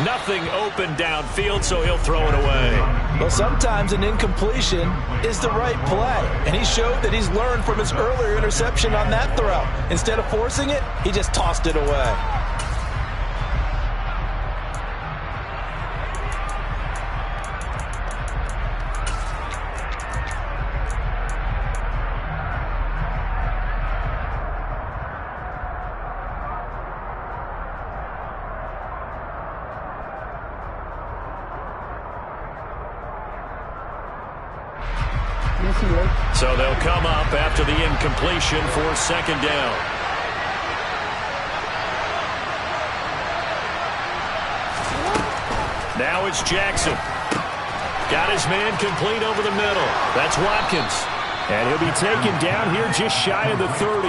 Nothing open downfield, so he'll throw it away.
Well, sometimes an incompletion is the right play, and he showed that he's learned from his earlier interception on that throw. Instead of forcing it, he just tossed it away.
So they'll come up after the incompletion for second down. Now it's Jackson. Got his man complete over the middle. That's Watkins. And he'll be taken down here just shy of the 30.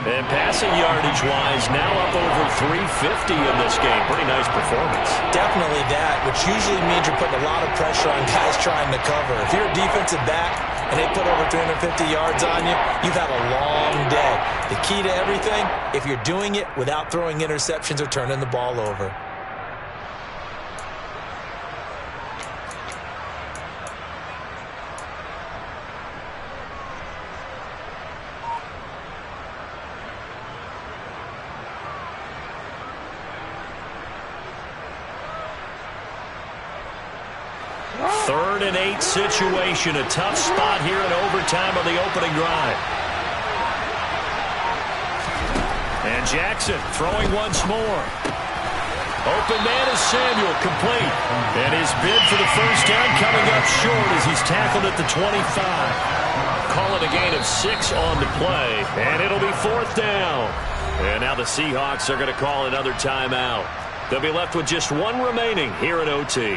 And passing yardage-wise, now up over 350 in this game. Pretty nice performance.
Definitely that, which usually means you're putting a lot of pressure on guys trying to cover. If you're a defensive back and they put over 350 yards on you, you've had a long day. The key to everything, if you're doing it without throwing interceptions or turning the ball over.
Third and 8 situation. A tough spot here in overtime on the opening drive. And Jackson throwing once more. Open man is Samuel, complete. And his bid for the first down coming up short as he's tackled at the 25. Call it a gain of 6 on the play. And it'll be fourth down. And now the Seahawks are going to call another timeout. They'll be left with just one remaining here in OT.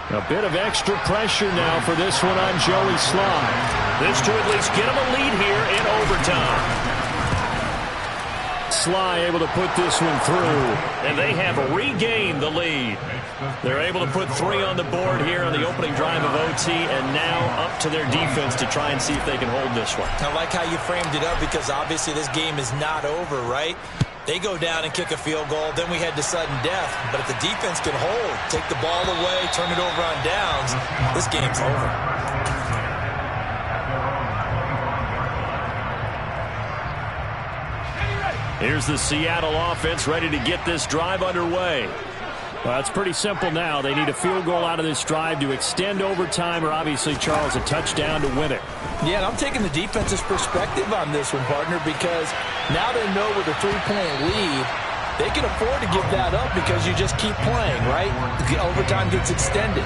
A bit of extra pressure now for this one on Joey Sly. This to at least get him a lead here in overtime. Sly able to put this one through, and they have regained the lead. They're able to put 3 on the board here on the opening drive of OT, and now up to their defense to try and see if they can hold this one.
I like how you framed it up because obviously this game is not over, right? They go down and kick a field goal, then we head to sudden death. But if the defense can hold, take the ball away, turn it over on downs, this game's over.
Here's the Seattle offense ready to get this drive underway. Well, it's pretty simple now. They need a field goal out of this drive to extend overtime or obviously, Charles, a touchdown to win it.
Yeah, and I'm taking the defense's perspective on this one, partner, because now they know with a 3-point lead, they can afford to give that up because you just keep playing, right? The overtime gets extended.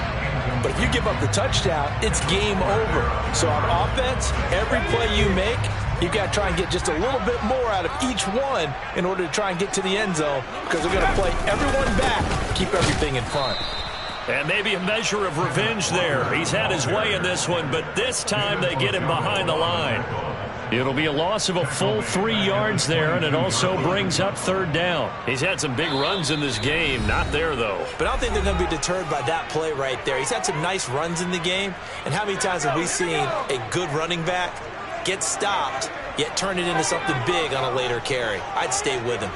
But if you give up the touchdown, it's game over. So on offense, every play you make, you've got to try and get just a little bit more out of each one in order to try and get to the end zone because they're going to play everyone back, keep everything in front.
And maybe a measure of revenge there. He's had his way in this one, but this time they get him behind the line. It'll be a loss of a full 3 yards there, and it also brings up third down. He's had some big runs in this game. Not there, though.
But I don't think they're going to be deterred by that play right there. He's had some nice runs in the game, and how many times have we seen a good running back get stopped, yet turn it into something big on a later carry? I'd stay with him.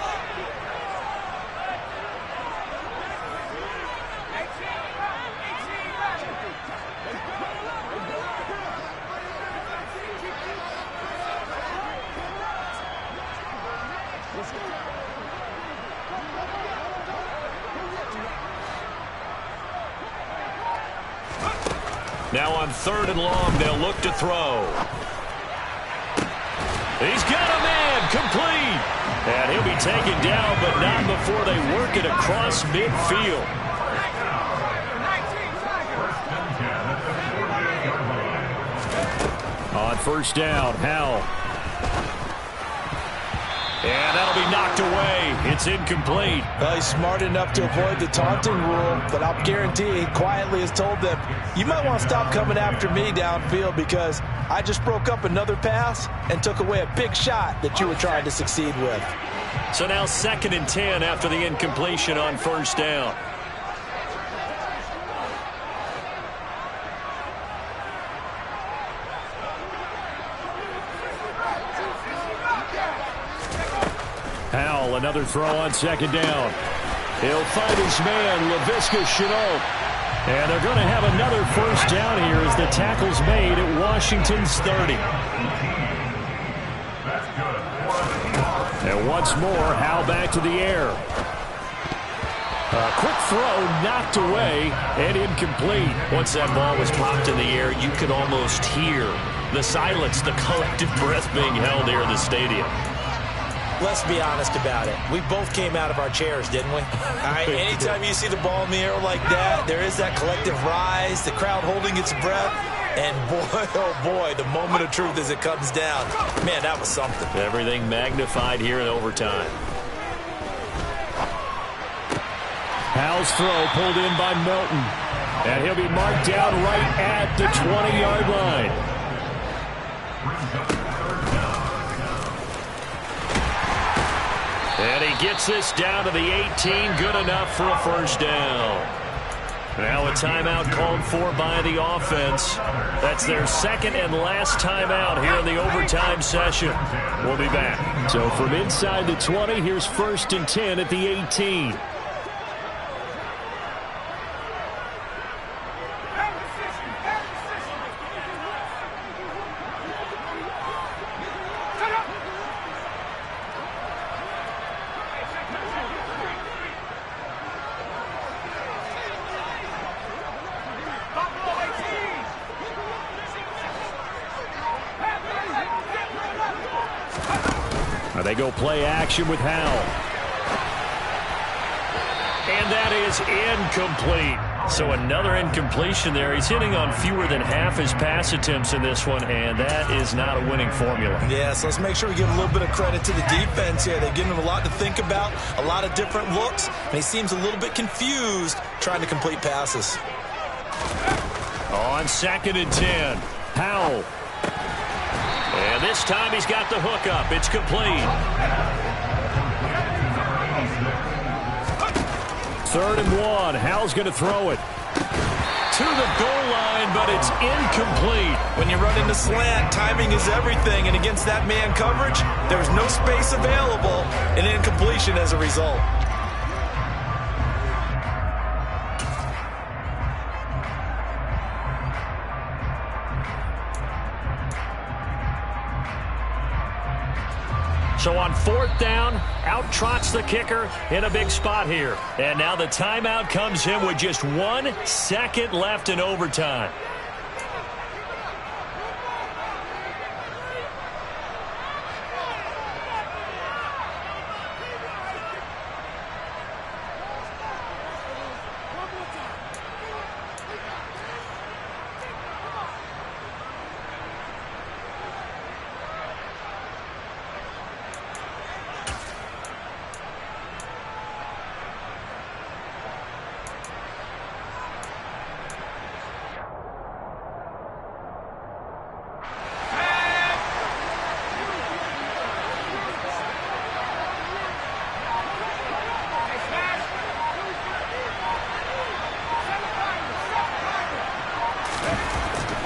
Now on third and long, they'll look to throw. He's got a man, complete. And he'll be taken down, but not before they work it across midfield. On first down, Howell. And that'll be knocked away. It's incomplete.
Well, he's smart enough to avoid the taunting rule, but I'll guarantee he quietly has told them, you might want to stop coming after me downfield because I just broke up another pass and took away a big shot that you were trying to succeed with.
So now 2nd and 10 after the incompletion on first down. Howell, another throw on second down. He'll find his man, Laviska Shenault. And they're going to have another first down here as the tackle's made at Washington's 30. And once more, Howell back to the air. Quick throw, knocked away, and incomplete.
Once that ball was popped in the air, you could almost hear the silence, the collective breath being held here in the stadium.
Let's be honest about it. We both came out of our chairs, didn't we? Anytime you see the ball in the air like that, there is that collective rise, the crowd holding its breath, and boy, oh boy, the moment of truth as it comes down. Man, that was something.
Everything magnified here in overtime.
Howell's throw pulled in by Melton. And he'll be marked down right at the 20-yard line. And he gets this down to the 18. Good enough for a first down. Now a timeout called for by the offense. That's their second and last timeout here in the overtime session. We'll be back. So from inside the 20, here's 1st and 10 at the 18. They go play action with Howell. And that is incomplete. So another incompletion there. He's hitting on fewer than half his pass attempts in this one, and that is not a winning formula.
Yeah, so let's make sure we give a little bit of credit to the defense here. They've given him a lot to think about, a lot of different looks, and he seems a little bit confused trying to complete passes.
On 2nd and 10, Howell. And this time he's got the hook up. It's complete. 3rd and 1. Howell's going to throw it to the goal line, but it's incomplete.
When you run into slant, timing is everything. And against that man coverage, there's no space available. An incompletion as a result.
So on 4th down, out trots the kicker in a big spot here. And now the timeout comes in with just 1 second left in overtime.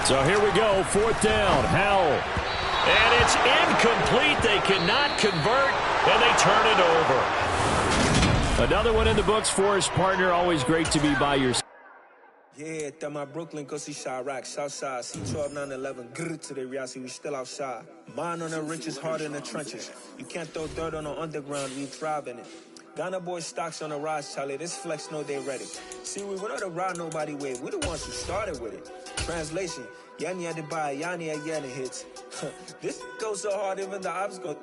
So here we go, 4th down, Howell. And it's incomplete. They cannot convert, and they turn it over. Another one in the books for his partner. Always great to be by your side.
Yeah, that my Brooklyn, go see Chirac, Southside, C12, 911, grrr to the reality, we still outside. Mine on the riches, hard in the trenches. You can't throw dirt on the underground, we thrive in it. Ghana boys stocks on the rise, Charlie, this flex know they ready. See, we went on the ride nobody with, we the ones who started with it. Translation, Yani had to buy, Yani had hits. This goes so hard, even the ops go...